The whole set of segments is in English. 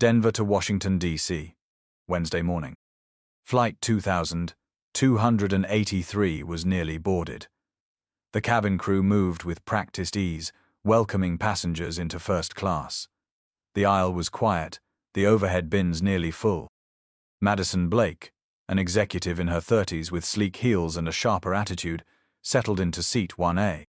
Denver to Washington, D.C., Wednesday morning. Flight 2283 was nearly boarded. The cabin crew moved with practiced ease, welcoming passengers into first class. The aisle was quiet, the overhead bins nearly full. Madison Blake, an executive in her 30s with sleek heels and a sharper attitude, settled into seat 1A.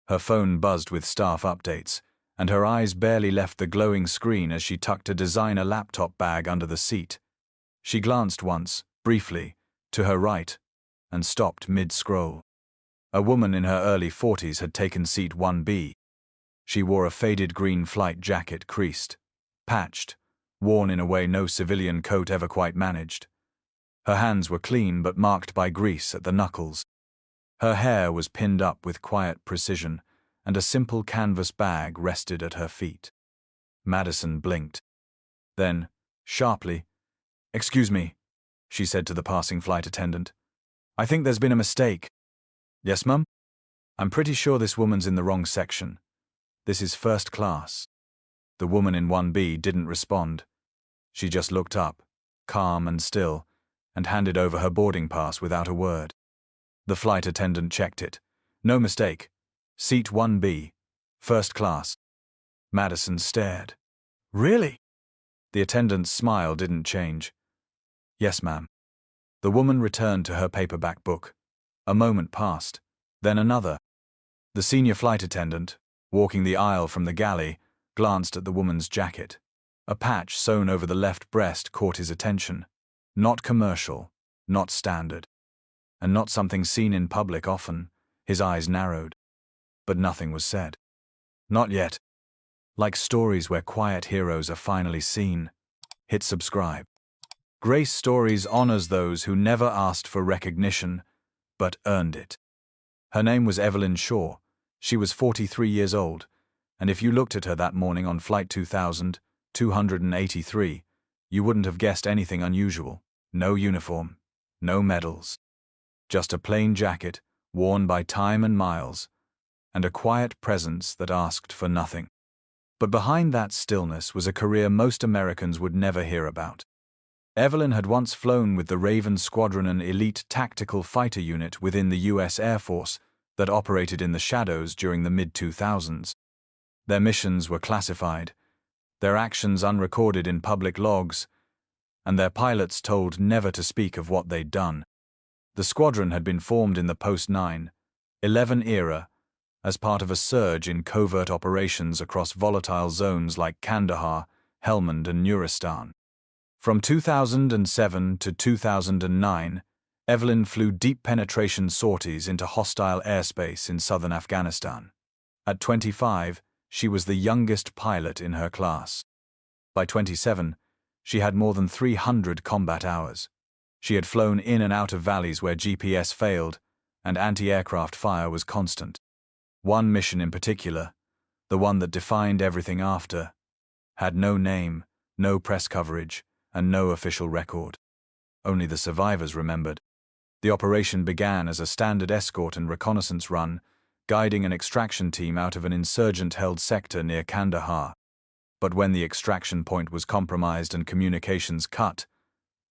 Her phone buzzed with staff updates, and her eyes barely left the glowing screen as she tucked a designer laptop bag under the seat. She glanced once, briefly, to her right, and stopped mid-scroll. A woman in her early 40s had taken seat 1B. She wore a faded green flight jacket, creased, patched, worn in a way no civilian coat ever quite managed. Her hands were clean but marked by grease at the knuckles. Her hair was pinned up with quiet precision, and a simple canvas bag rested at her feet. Madison blinked. Then, sharply, "Excuse me," she said to the passing flight attendant. "I think there's been a mistake." "Yes, ma'am?" "I'm pretty sure this woman's in the wrong section. This is first class." The woman in 1B didn't respond. She just looked up, calm and still, and handed over her boarding pass without a word. The flight attendant checked it. "No mistake. Seat 1B. First class." Madison stared. "Really?" The attendant's smile didn't change. "Yes, ma'am." The woman returned to her paperback book. A moment passed, then another. The senior flight attendant, walking the aisle from the galley, glanced at the woman's jacket. A patch sewn over the left breast caught his attention. Not commercial, not standard, and not something seen in public often. His eyes narrowed. But nothing was said. Not yet. Like stories where quiet heroes are finally seen. Hit subscribe. Grace Stories honors those who never asked for recognition, but earned it. Her name was Evelyn Shaw. She was 43 years old, and if you looked at her that morning on Flight 2283, you wouldn't have guessed anything unusual. No uniform, no medals. Just a plain jacket, worn by time and miles, and a quiet presence that asked for nothing. But behind that stillness was a career most Americans would never hear about. Evelyn had once flown with the Raven Squadron, an elite tactical fighter unit within the U.S. Air Force that operated in the shadows during the mid-2000s. Their missions were classified, their actions unrecorded in public logs, and their pilots told never to speak of what they'd done. The squadron had been formed in the post-9/11 era as part of a surge in covert operations across volatile zones like Kandahar, Helmand, and Nuristan. From 2007 to 2009, Evelyn flew deep penetration sorties into hostile airspace in southern Afghanistan. At 25, she was the youngest pilot in her class. By 27, she had more than 300 combat hours. She had flown in and out of valleys where GPS failed, and anti-aircraft fire was constant. One mission in particular, the one that defined everything after, had no name, no press coverage, and no official record. Only the survivors remembered. The operation began as a standard escort and reconnaissance run, guiding an extraction team out of an insurgent-held sector near Kandahar. But when the extraction point was compromised and communications cut,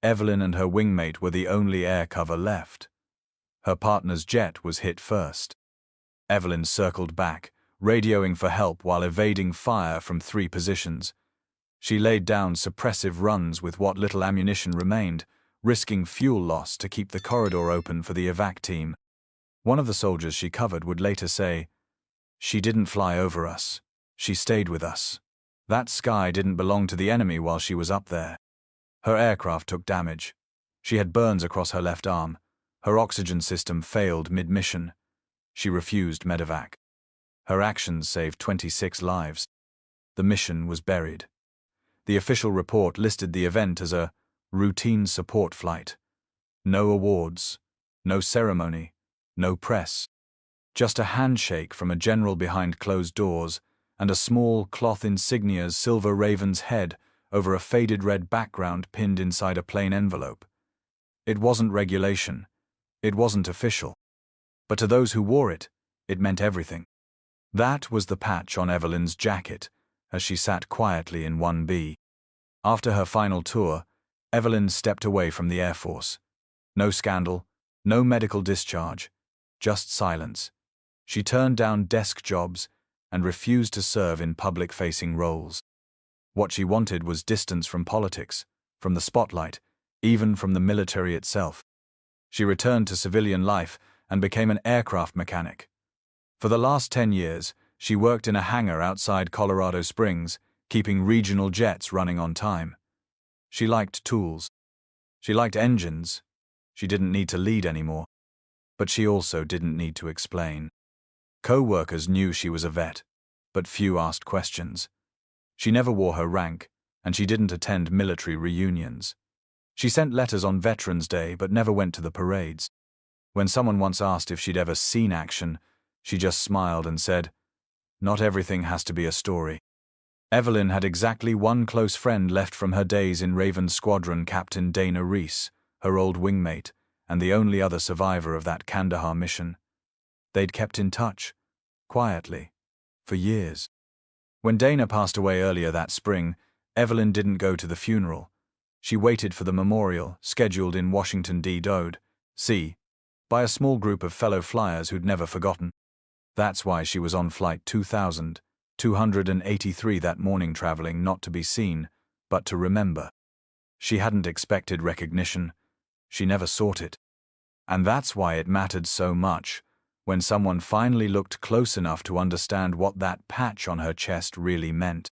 Evelyn and her wingmate were the only air cover left. Her partner's jet was hit first. Evelyn circled back, radioing for help while evading fire from 3 positions. She laid down suppressive runs with what little ammunition remained, risking fuel loss to keep the corridor open for the evac team. One of the soldiers she covered would later say, "She didn't fly over us. She stayed with us. That sky didn't belong to the enemy while she was up there." Her aircraft took damage. She had burns across her left arm. Her oxygen system failed mid-mission. She refused medevac. Her actions saved 26 lives. The mission was buried. The official report listed the event as a routine support flight. No awards, no ceremony, no press. Just a handshake from a general behind closed doors and a small cloth insignia's silver raven's head over a faded red background pinned inside a plain envelope. It wasn't regulation. It wasn't official. But to those who wore it, it meant everything. That was the patch on Evelyn's jacket as she sat quietly in 1B. After her final tour, Evelyn stepped away from the Air Force. No scandal, no medical discharge, just silence. She turned down desk jobs and refused to serve in public-facing roles. What she wanted was distance from politics, from the spotlight, even from the military itself. She returned to civilian life and became an aircraft mechanic. For the last 10 years, she worked in a hangar outside Colorado Springs, keeping regional jets running on time. She liked tools. She liked engines. She didn't need to lead anymore. But she also didn't need to explain. Co-workers knew she was a vet, but few asked questions. She never wore her rank, and she didn't attend military reunions. She sent letters on Veterans Day but never went to the parades. When someone once asked if she'd ever seen action, she just smiled and said, "Not everything has to be a story." Evelyn had exactly one close friend left from her days in Raven's squadron, Captain Dana Reese, her old wingmate, and the only other survivor of that Kandahar mission. They'd kept in touch, quietly, for years. When Dana passed away earlier that spring, Evelyn didn't go to the funeral. She waited for the memorial, scheduled in Washington, D.C., by a small group of fellow flyers who'd never forgotten. That's why she was on Flight 2283 that morning, traveling not to be seen, but to remember. She hadn't expected recognition. She never sought it. And that's why it mattered so much when someone finally looked close enough to understand what that patch on her chest really meant.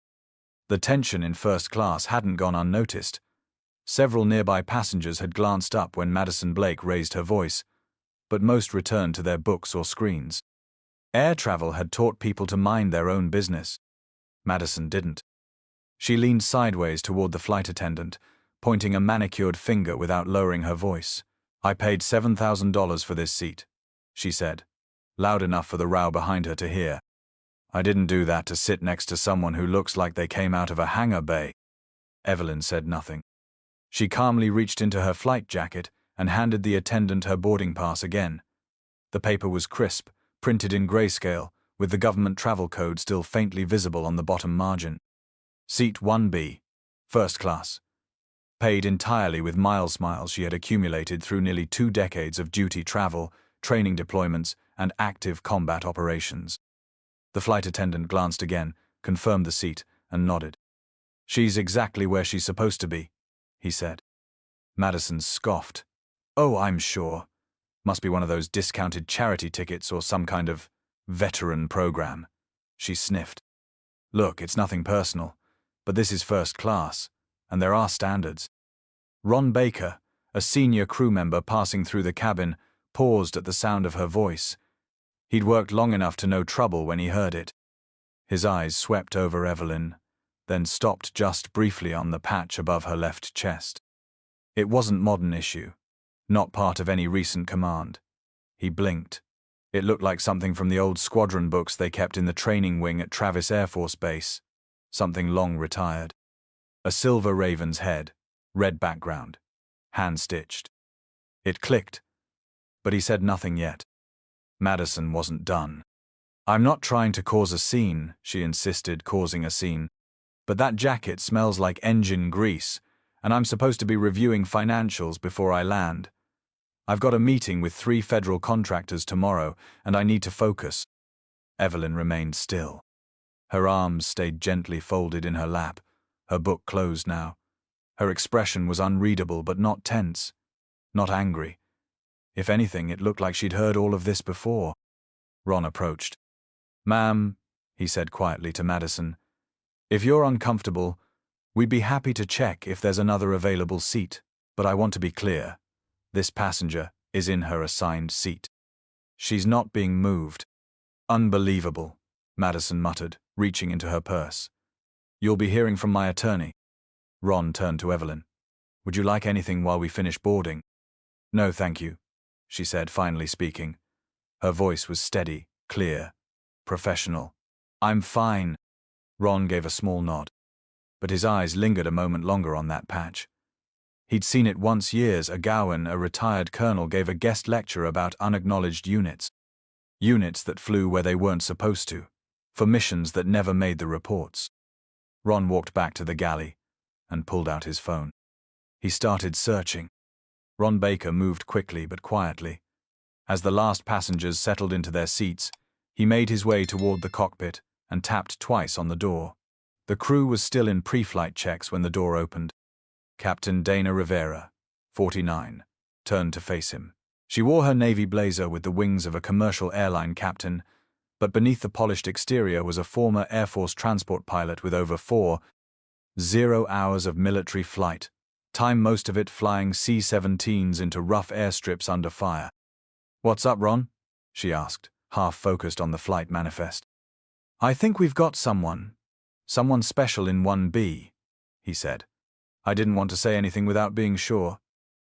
The tension in first class hadn't gone unnoticed. Several nearby passengers had glanced up when Madison Blake raised her voice, but most returned to their books or screens. Air travel had taught people to mind their own business. Madison didn't. She leaned sideways toward the flight attendant, pointing a manicured finger without lowering her voice. "I paid $7,000 for this seat," she said, loud enough for the row behind her to hear. "I didn't do that to sit next to someone who looks like they came out of a hangar bay." Evelyn said nothing. She calmly reached into her flight jacket and handed the attendant her boarding pass again. The paper was crisp, printed in grayscale, with the government travel code still faintly visible on the bottom margin. Seat 1B, first class. Paid entirely with miles she had accumulated through nearly 2 decades of duty travel, training deployments, and active combat operations. The flight attendant glanced again, confirmed the seat, and nodded. "She's exactly where she's supposed to be," he said. Madison scoffed. "Oh, I'm sure. Must be one of those discounted charity tickets or some kind of veteran program." She sniffed. "Look, it's nothing personal, but this is first class, and there are standards." Ron Baker, a senior crew member passing through the cabin, paused at the sound of her voice. He'd worked long enough to know trouble when he heard it. His eyes swept over Evelyn, then stopped just briefly on the patch above her left chest. It wasn't modern issue, not part of any recent command. He blinked. It looked like something from the old squadron books they kept in the training wing at Travis Air Force Base, something long retired. A silver raven's head, red background, hand-stitched. It clicked, but he said nothing yet. Madison wasn't done. "I'm not trying to cause a scene," she insisted, causing a scene, "but that jacket smells like engine grease, and I'm supposed to be reviewing financials before I land. I've got a meeting with 3 federal contractors tomorrow, and I need to focus." Evelyn remained still. Her arms stayed gently folded in her lap, her book closed now. Her expression was unreadable but not tense, not angry. If anything, it looked like she'd heard all of this before. Ron approached. "Ma'am," he said quietly to Madison, "if you're uncomfortable, we'd be happy to check if there's another available seat, but I want to be clear. This passenger is in her assigned seat. She's not being moved." "Unbelievable," Madison muttered, reaching into her purse. "You'll be hearing from my attorney." Ron turned to Evelyn. "Would you like anything while we finish boarding?" "No, thank you," she said, finally speaking. Her voice was steady, clear, professional. "I'm fine." Ron gave a small nod, but his eyes lingered a moment longer on that patch. He'd seen it once years ago when a retired colonel gave a guest lecture about unacknowledged units. Units that flew where they weren't supposed to, for missions that never made the reports. Ron walked back to the galley. and pulled out his phone. He started searching. Ron Baker moved quickly but quietly. As the last passengers settled into their seats, he made his way toward the cockpit and tapped twice on the door. The crew was still in pre-flight checks when the door opened. Captain Dana Rivera, 49, turned to face him. She wore her navy blazer with the wings of a commercial airline captain, but beneath the polished exterior was a former Air Force transport pilot with over 40 hours of military flight, time most of it flying C-17s into rough airstrips under fire. "What's up, Ron?" she asked, half focused on the flight manifest. "I think we've got someone special in 1B, he said. "I didn't want to say anything without being sure,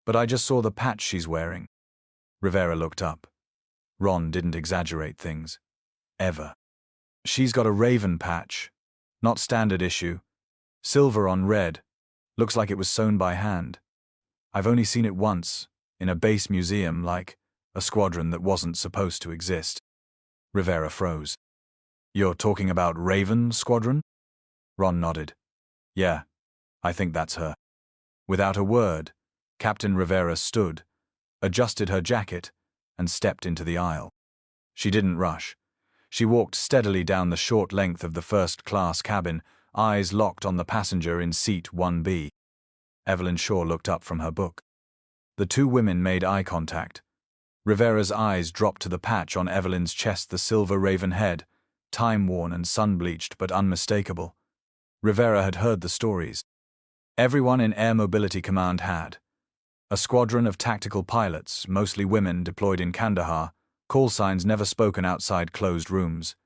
but I just saw the patch she's wearing." Rivera looked up. Ron didn't exaggerate things. Ever. "She's got a raven patch. Not standard issue. Silver on red. Looks like it was sewn by hand. I've only seen it once, in a base museum, like a squadron that wasn't supposed to exist." Rivera froze. "You're talking about Raven Squadron?" Ron nodded. "Yeah, I think that's her." Without a word, Captain Rivera stood, adjusted her jacket, and stepped into the aisle. She didn't rush. She walked steadily down the short length of the first-class cabin, eyes locked on the passenger in seat 1B. Evelyn Shaw looked up from her book. The two women made eye contact. Rivera's eyes dropped to the patch on Evelyn's chest, the silver raven head, time-worn and sun-bleached but unmistakable. Rivera had heard the stories. Everyone in Air Mobility Command had. A squadron of tactical pilots, mostly women, deployed in Kandahar, call signs never spoken outside closed rooms.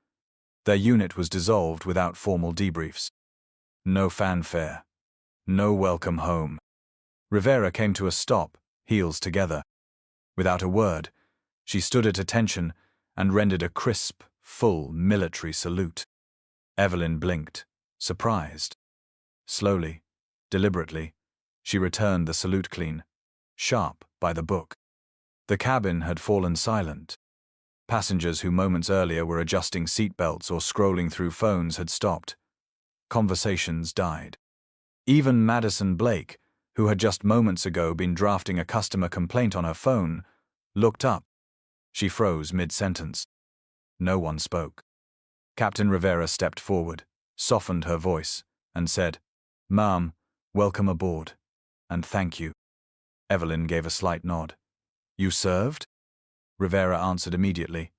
Their unit was dissolved without formal debriefs. No fanfare. No welcome home. Rivera came to a stop, heels together. Without a word, she stood at attention and rendered a crisp, full military salute. Evelyn blinked, surprised. Slowly, deliberately, she returned the salute clean, sharp by the book. The cabin had fallen silent. Passengers who moments earlier were adjusting seatbelts or scrolling through phones had stopped. Conversations died. Even Madison Blake, who had just moments ago been drafting a customer complaint on her phone, looked up. She froze mid-sentence. No one spoke. Captain Rivera stepped forward, softened her voice, and said, "Ma'am, welcome aboard, and thank you." Evelyn gave a slight nod. "You served?" Rivera answered immediately.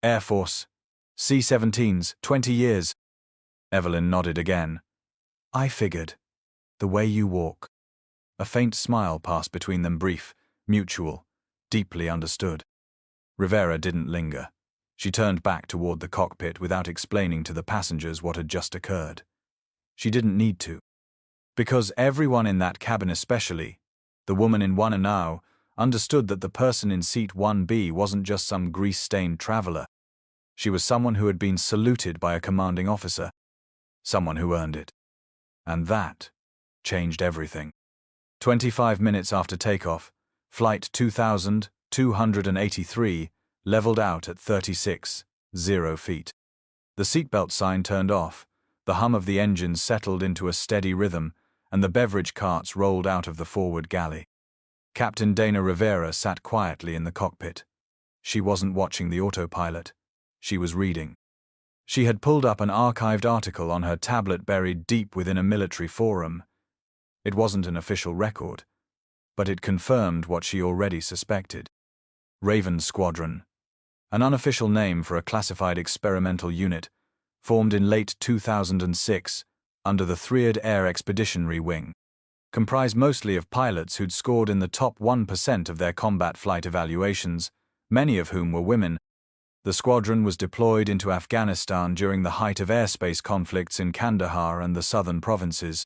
"Air Force. C-17s, 20 years." Evelyn nodded again. "I figured. The way you walk." A faint smile passed between them, brief, mutual, deeply understood. Rivera didn't linger. She turned back toward the cockpit without explaining to the passengers what had just occurred. She didn't need to. Because everyone in that cabin, especially the woman in 1A, understood that the person in seat 1B wasn't just some grease-stained traveler. She was someone who had been saluted by a commanding officer. Someone who earned it. And that changed everything. 25 minutes after takeoff, Flight 2283 leveled out at 36,000 feet. The seatbelt sign turned off, the hum of the engines settled into a steady rhythm, and the beverage carts rolled out of the forward galley. Captain Dana Rivera sat quietly in the cockpit. She wasn't watching the autopilot. She was reading. She had pulled up an archived article on her tablet buried deep within a military forum. It wasn't an official record, but it confirmed what she already suspected. Raven Squadron, an unofficial name for a classified experimental unit, formed in late 2006 under the 3rd Air Expeditionary Wing. Comprised mostly of pilots who'd scored in the top 1% of their combat flight evaluations, many of whom were women. The squadron was deployed into Afghanistan during the height of airspace conflicts in Kandahar and the southern provinces.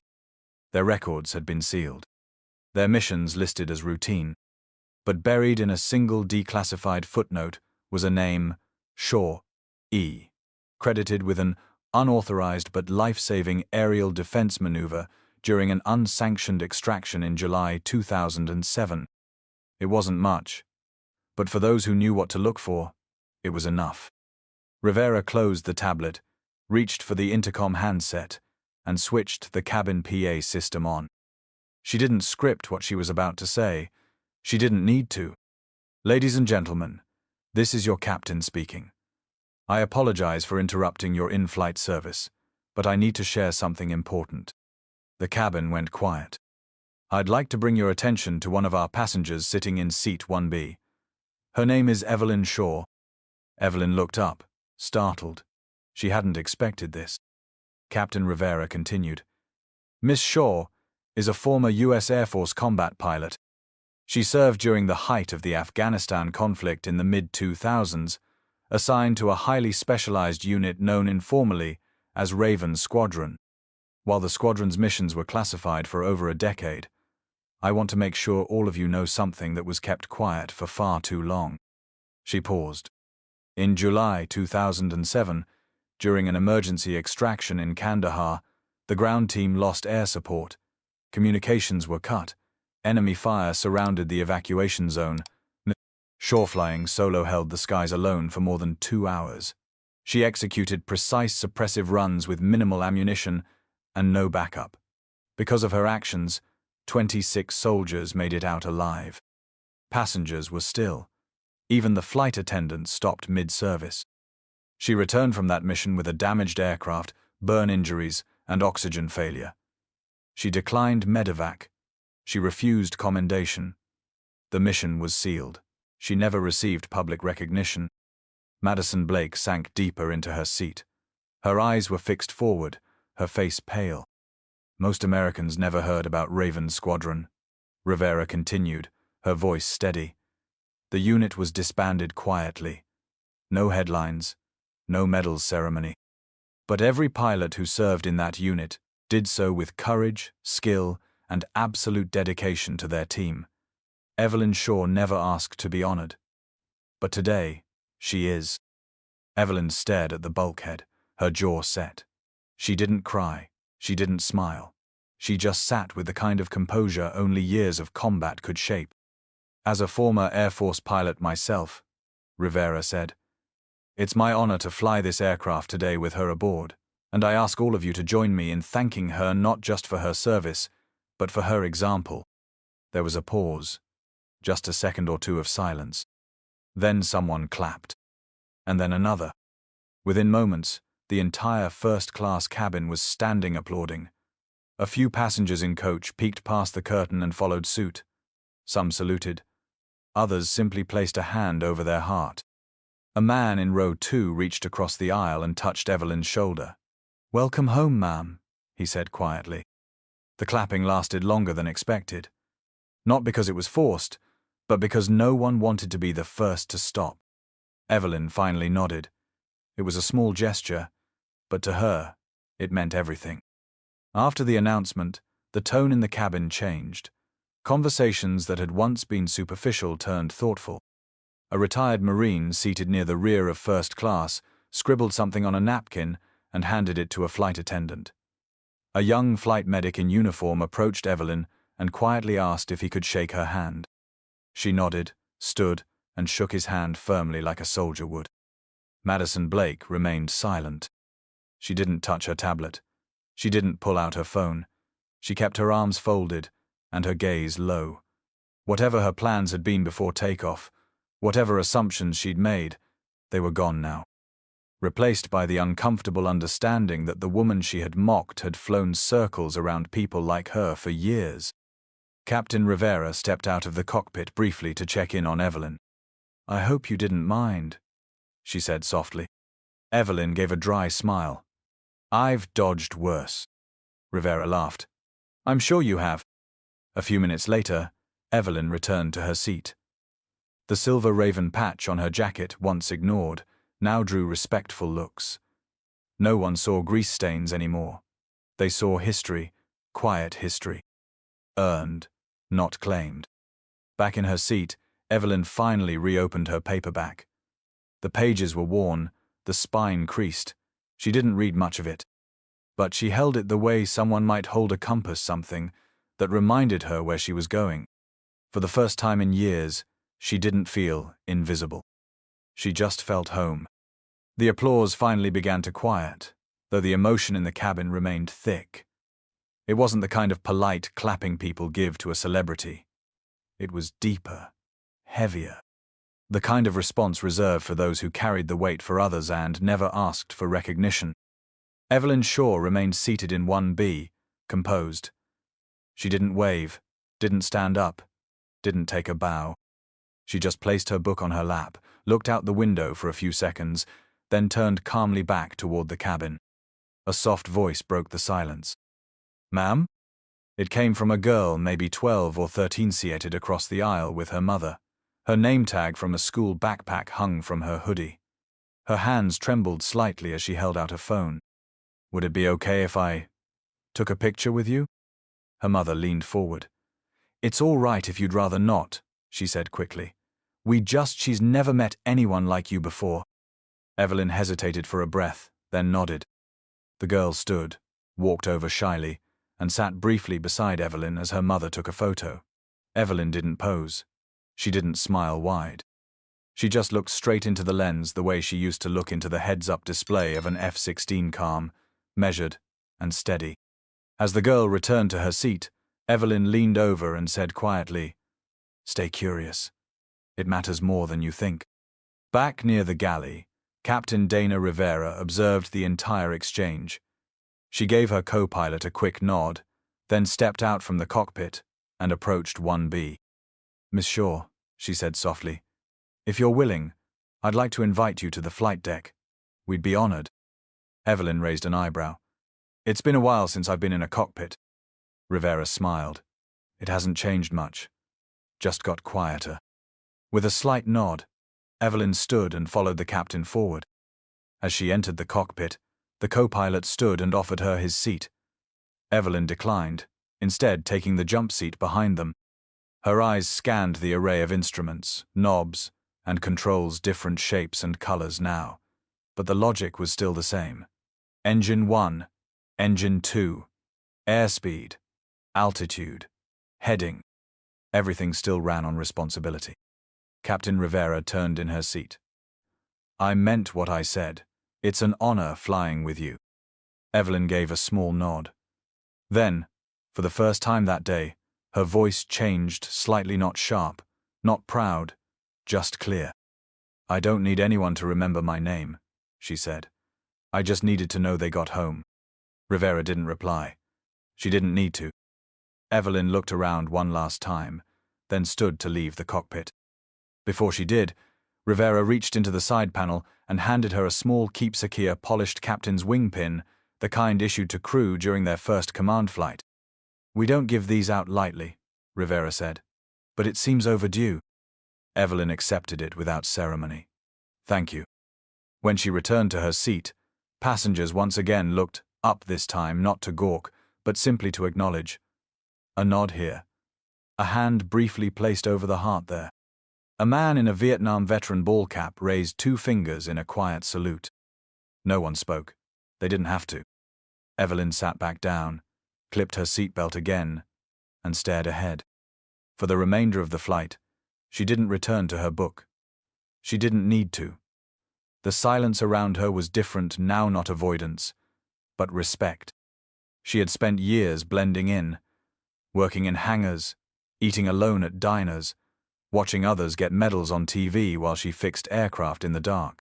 Their records had been sealed. Their missions listed as routine. But buried in a single declassified footnote was a name, Shaw, E., credited with an unauthorized but life-saving aerial defense maneuver during an unsanctioned extraction in July 2007. It wasn't much, but for those who knew what to look for, it was enough. Rivera closed the tablet, reached for the intercom handset, and switched the cabin PA system on. She didn't script what she was about to say. She didn't need to. "Ladies and gentlemen, this is your captain speaking. I apologize for interrupting your in-flight service, but I need to share something important." The cabin went quiet. "I'd like to bring your attention to one of our passengers sitting in seat 1B. Her name is Evelyn Shaw." Evelyn looked up, startled. She hadn't expected this. Captain Rivera continued. "Miss Shaw is a former U.S. Air Force combat pilot. She served during the height of the Afghanistan conflict in the mid-2000s, assigned to a highly specialized unit known informally as Raven Squadron. While the squadron's missions were classified for over a decade, I want to make sure all of you know something that was kept quiet for far too long." She paused. In July 2007, during an emergency extraction in Kandahar, the ground team lost air support. Communications were cut. Enemy fire surrounded the evacuation zone. Shaw flying solo held the skies alone for more than 2 hours. She executed precise suppressive runs with minimal ammunition and no backup. Because of her actions, 26 soldiers made it out alive. Passengers were still. Even the flight attendants stopped mid-service. She returned from that mission with a damaged aircraft, burn injuries, and oxygen failure. She declined medevac. She refused commendation. The mission was sealed. She never received public recognition. Madison Blake sank deeper into her seat. Her eyes were fixed forward, her face pale. "Most Americans never heard about Raven Squadron," Rivera continued, her voice steady. "The unit was disbanded quietly. No headlines, no medals ceremony. But every pilot who served in that unit did so with courage, skill, and absolute dedication to their team. Evelyn Shaw never asked to be honored. But today, she is." Evelyn stared at the bulkhead, her jaw set. She didn't cry. She didn't smile. She just sat with the kind of composure only years of combat could shape. "As a former Air Force pilot myself," Rivera said, "it's my honor to fly this aircraft today with her aboard, and I ask all of you to join me in thanking her not just for her service, but for her example." There was a pause, just a second or two of silence. Then someone clapped. And then another. Within moments, the entire first-class cabin was standing applauding. A few passengers in coach peeked past the curtain and followed suit. Some saluted. Others simply placed a hand over their heart. A man in row 2 reached across the aisle and touched Evelyn's shoulder. "Welcome home, ma'am," he said quietly. The clapping lasted longer than expected. Not because it was forced, but because no one wanted to be the first to stop. Evelyn finally nodded. It was a small gesture, but to her, it meant everything. After the announcement, the tone in the cabin changed. Conversations that had once been superficial turned thoughtful. A retired Marine seated near the rear of first class scribbled something on a napkin and handed it to a flight attendant. A young flight medic in uniform approached Evelyn and quietly asked if he could shake her hand. She nodded, stood, and shook his hand firmly like a soldier would. Madison Blake remained silent. She didn't touch her tablet. She didn't pull out her phone. She kept her arms folded and her gaze low. Whatever her plans had been before takeoff, whatever assumptions she'd made, they were gone now. Replaced by the uncomfortable understanding that the woman she had mocked had flown circles around people like her for years. Captain Rivera stepped out of the cockpit briefly to check in on Evelyn. "I hope you didn't mind," she said softly. Evelyn gave a dry smile. "I've dodged worse." Rivera laughed. "I'm sure you have." A few minutes later, Evelyn returned to her seat. The silver raven patch on her jacket, once ignored, now drew respectful looks. No one saw grease stains anymore. They saw history, quiet history. Earned, not claimed. Back in her seat, Evelyn finally reopened her paperback. The pages were worn, the spine creased. She didn't read much of it. But she held it the way someone might hold a compass, something that reminded her where she was going. For the first time in years, she didn't feel invisible. She just felt home. The applause finally began to quiet. though the emotion in the cabin remained thick. It wasn't the kind of polite clapping people give to a celebrity. It was deeper, heavier. The kind of response reserved for those who carried the weight for others and never asked for recognition. Evelyn Shaw remained seated in 1B, composed. She didn't wave, didn't stand up, didn't take a bow. She just placed her book on her lap, looked out the window for a few seconds, then turned calmly back toward the cabin. A soft voice broke the silence. "Ma'am?" It came from a girl, maybe 12 or 13, seated across the aisle with her mother. Her name tag from a school backpack hung from her hoodie. Her hands trembled slightly as she held out a phone. "Would it be okay if I took a picture with you?" Her mother leaned forward. "It's all right if you'd rather not," she said quickly. She's never met anyone like you before." Evelyn hesitated for a breath, then nodded. The girl stood, walked over shyly, and sat briefly beside Evelyn as her mother took a photo. Evelyn didn't pose. She didn't smile wide. She just looked straight into the lens the way she used to look into the heads-up display of an F-16, calm, measured, and steady. As the girl returned to her seat, Evelyn leaned over and said quietly, "Stay curious. It matters more than you think." Back near the galley, Captain Dana Rivera observed the entire exchange. She gave her co-pilot a quick nod, then stepped out from the cockpit and approached 1B. "Miss Shaw," she said softly, "if you're willing, I'd like to invite you to the flight deck. We'd be honored." Evelyn raised an eyebrow. "It's been a while since I've been in a cockpit." Rivera smiled. "It hasn't changed much. Just got quieter." With a slight nod, Evelyn stood and followed the captain forward. As she entered the cockpit, the co-pilot stood and offered her his seat. Evelyn declined, instead taking the jump seat behind them. Her eyes scanned the array of instruments, knobs, and controls, different shapes and colors now, but the logic was still the same. Engine 1, Engine 2, airspeed, altitude, heading. Everything still ran on responsibility. Captain Rivera turned in her seat. "I meant what I said. It's an honor flying with you." Evelyn gave a small nod. Then, for the first time that day, her voice changed slightly, not sharp, not proud, just clear. "I don't need anyone to remember my name," she said. "I just needed to know they got home." Rivera didn't reply. She didn't need to. Evelyn looked around one last time, then stood to leave the cockpit. Before she did, Rivera reached into the side panel and handed her a small keepsake polished captain's wing pin, the kind issued to crew during their first command flight. "We don't give these out lightly," Rivera said, "but it seems overdue." Evelyn accepted it without ceremony. "Thank you." When she returned to her seat, passengers once again looked up, this time not to gawk, but simply to acknowledge. A nod here. A hand briefly placed over the heart there. A man in a Vietnam veteran ball cap raised 2 fingers in a quiet salute. No one spoke. They didn't have to. Evelyn sat back down, clipped her seatbelt again, and stared ahead. For the remainder of the flight, she didn't return to her book. She didn't need to. The silence around her was different now, not avoidance, but respect. She had spent years blending in, working in hangars, eating alone at diners, watching others get medals on TV while she fixed aircraft in the dark.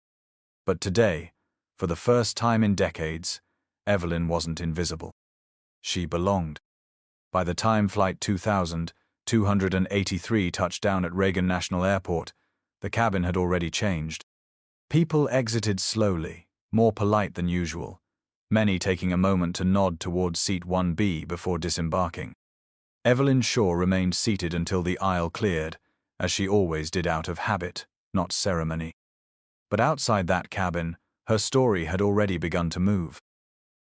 But today, for the first time in decades, Evelyn wasn't invisible. She belonged. By the time Flight 2283 touched down at Reagan National Airport, the cabin had already changed. People exited slowly, more polite than usual, many taking a moment to nod towards seat 1B before disembarking. Evelyn Shaw remained seated until the aisle cleared, as she always did out of habit, not ceremony. But outside that cabin, her story had already begun to move.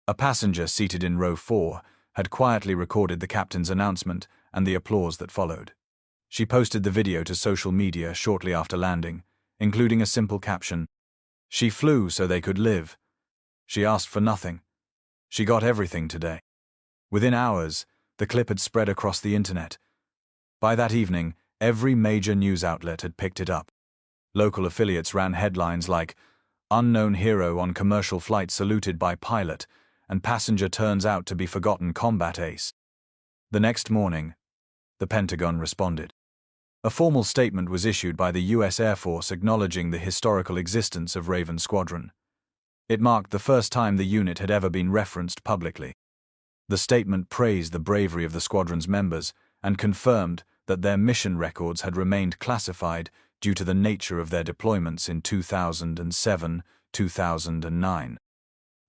A passenger seated in row 4 had quietly recorded the captain's announcement and the applause that followed. She posted the video to social media shortly after landing, including a simple caption, "She flew so they could live. She asked for nothing. She got everything today." Within hours, the clip had spread across the internet. By that evening, every major news outlet had picked it up. Local affiliates ran headlines like, Unknown hero on commercial flight saluted by pilot, and passenger turns out to be forgotten combat ace. The next morning, the Pentagon responded. A formal statement was issued by the U.S. Air Force acknowledging the historical existence of Raven Squadron. It marked the first time the unit had ever been referenced publicly. The statement praised the bravery of the squadron's members and confirmed that their mission records had remained classified due to the nature of their deployments in 2007-2009.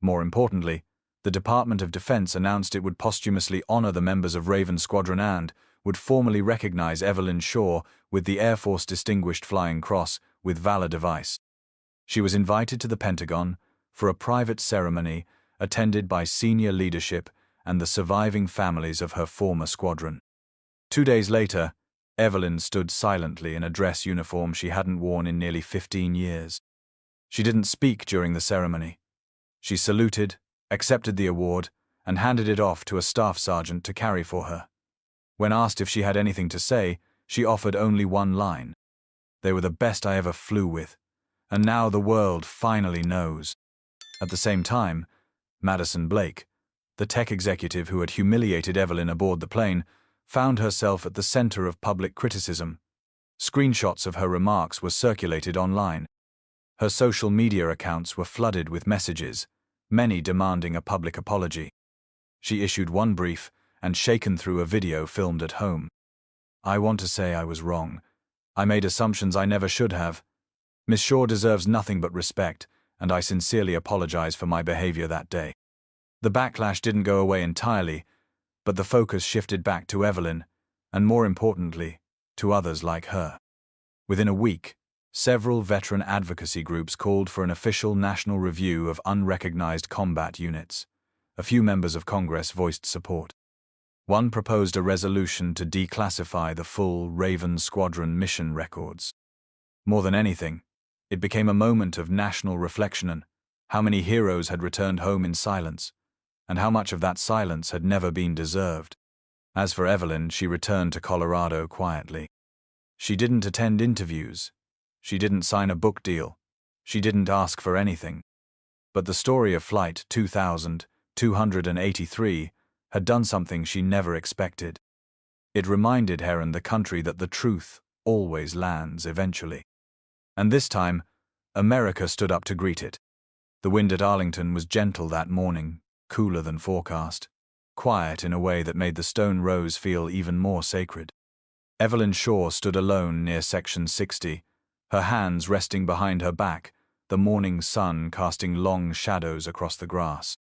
More importantly, the Department of Defense announced it would posthumously honor the members of Raven Squadron and would formally recognize Evelyn Shaw with the Air Force Distinguished Flying Cross with Valor Device. She was invited to the Pentagon for a private ceremony attended by senior leadership and the surviving families of her former squadron. 2 days later, Evelyn stood silently in a dress uniform she hadn't worn in nearly 15 years. She didn't speak during the ceremony. She saluted, accepted the award, and handed it off to a staff sergeant to carry for her. When asked if she had anything to say, she offered only one line. "They were the best I ever flew with, and now the world finally knows." At the same time, Madison Blake, the tech executive who had humiliated Evelyn aboard the plane, found herself at the center of public criticism. Screenshots of her remarks were circulated online. Her social media accounts were flooded with messages, many demanding a public apology. She issued one brief and shaken through a video filmed at home. "I want to say I was wrong. I made assumptions I never should have. Miss Shaw deserves nothing but respect, and I sincerely apologize for my behavior that day." The backlash didn't go away entirely, but the focus shifted back to Evelyn, and more importantly, to others like her. Within a week, several veteran advocacy groups called for an official national review of unrecognized combat units. A few members of Congress voiced support. One proposed a resolution to declassify the full Raven Squadron mission records. More than anything, it became a moment of national reflection on how many heroes had returned home in silence, and how much of that silence had never been deserved. As for Evelyn, she returned to Colorado quietly. She didn't attend interviews. She didn't sign a book deal. She didn't ask for anything. But the story of Flight 2283 had done something she never expected. It reminded her and the country that the truth always lands eventually. And this time, America stood up to greet it. The wind at Arlington was gentle that morning, cooler than forecast, quiet in a way that made the stone rose feel even more sacred. Evelyn Shaw stood alone near Section 60, her hands resting behind her back, the morning sun casting long shadows across the grass.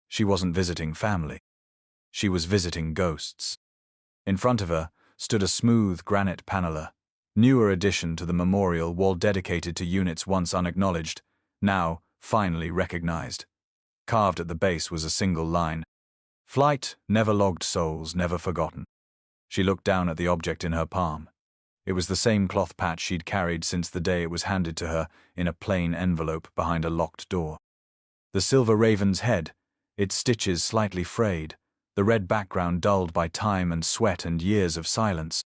She wasn't visiting family. She was visiting ghosts. In front of her stood a smooth granite paneler, newer addition to the memorial wall dedicated to units once unacknowledged, now finally recognized. Carved at the base was a single line: "Flight, never logged souls, never forgotten." She looked down at the object in her palm. It was the same cloth patch she'd carried since the day it was handed to her in a plain envelope behind a locked door. The silver raven's head, its stitches slightly frayed, the red background dulled by time and sweat and years of silence.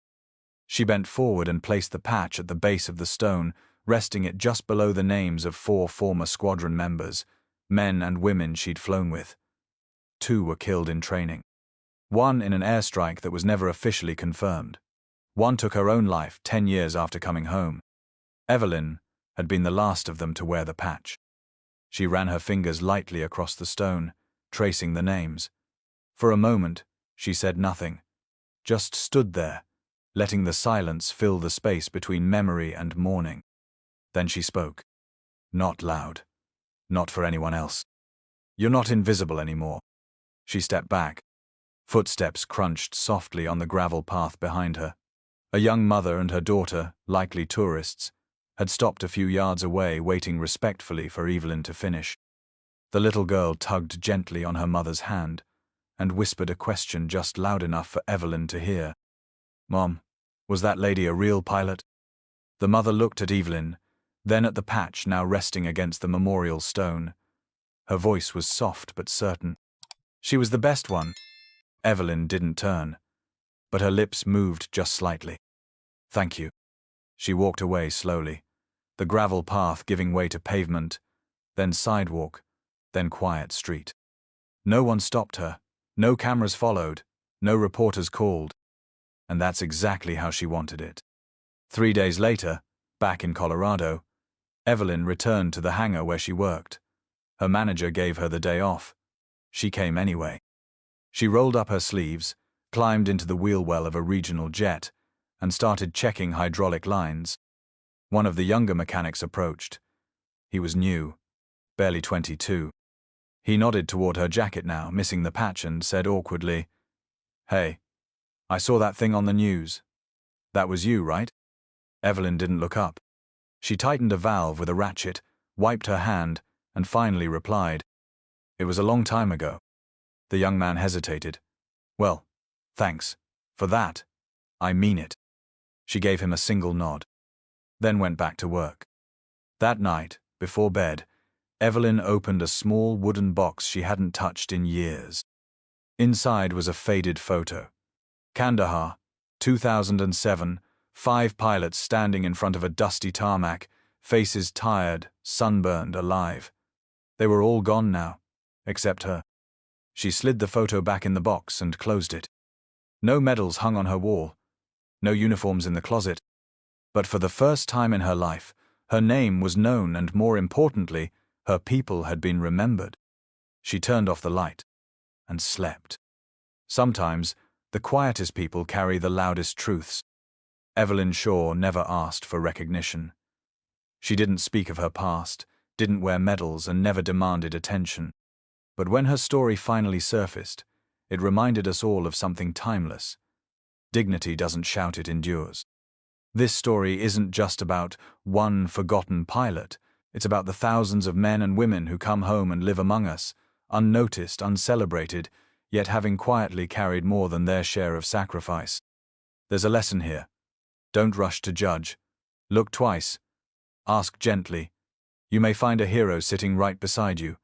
She bent forward and placed the patch at the base of the stone, resting it just below the names of 4 former squadron members, men and women she'd flown with. 2 were killed in training. 1 in an airstrike that was never officially confirmed. 1 took her own life 10 years after coming home. Evelyn had been the last of them to wear the patch. She ran her fingers lightly across the stone, tracing the names. For a moment, she said nothing, just stood there, letting the silence fill the space between memory and mourning. Then she spoke. Not loud. Not for anyone else. "You're not invisible anymore." She stepped back. Footsteps crunched softly on the gravel path behind her. A young mother and her daughter, likely tourists, had stopped a few yards away, waiting respectfully for Evelyn to finish. The little girl tugged gently on her mother's hand and whispered a question just loud enough for Evelyn to hear. "Mom, was that lady a real pilot?" The mother looked at Evelyn, then at the patch now resting against the memorial stone. Her voice was soft but certain. "She was the best one." Evelyn didn't turn, but her lips moved just slightly. "Thank you." She walked away slowly, the gravel path giving way to pavement, then sidewalk, then quiet street. No one stopped her, no cameras followed, no reporters called. And that's exactly how she wanted it. 3 days later, back in Colorado, Evelyn returned to the hangar where she worked. Her manager gave her the day off. She came anyway. She rolled up her sleeves, climbed into the wheel well of a regional jet, and started checking hydraulic lines. One of the younger mechanics approached. He was new, barely 22. He nodded toward her jacket now, missing the patch, and said awkwardly, "Hey, I saw that thing on the news. That was you, right?" Evelyn didn't look up. She tightened a valve with a ratchet, wiped her hand, and finally replied, "It was a long time ago." The young man hesitated. "Well, thanks. For that, I mean it." She gave him a single nod, then went back to work. That night, before bed, Evelyn opened a small wooden box she hadn't touched in years. Inside was a faded photo. Kandahar, 2007, 5 pilots standing in front of a dusty tarmac, faces tired, sunburned, alive. They were all gone now, except her. She slid the photo back in the box and closed it. No medals hung on her wall, no uniforms in the closet. But for the first time in her life, her name was known and, more importantly, her people had been remembered. She turned off the light and slept. Sometimes, the quietest people carry the loudest truths. Evelyn Shaw never asked for recognition. She didn't speak of her past, didn't wear medals, and never demanded attention. But when her story finally surfaced, it reminded us all of something timeless. Dignity doesn't shout, it endures. This story isn't just about one forgotten pilot. It's about the thousands of men and women who come home and live among us, unnoticed, uncelebrated, yet having quietly carried more than their share of sacrifice. There's a lesson here. Don't rush to judge. Look twice. Ask gently. You may find a hero sitting right beside you.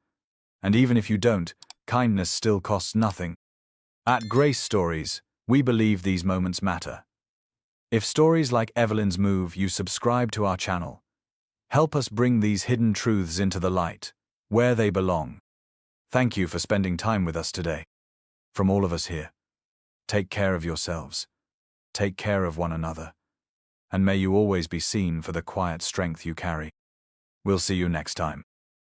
And even if you don't, kindness still costs nothing. At Grace Stories, we believe these moments matter. If stories like Evelyn's move you subscribe to our channel, help us bring these hidden truths into the light, where they belong. Thank you for spending time with us today. From all of us here, take care of yourselves, take care of one another, and may you always be seen for the quiet strength you carry. We'll see you next time.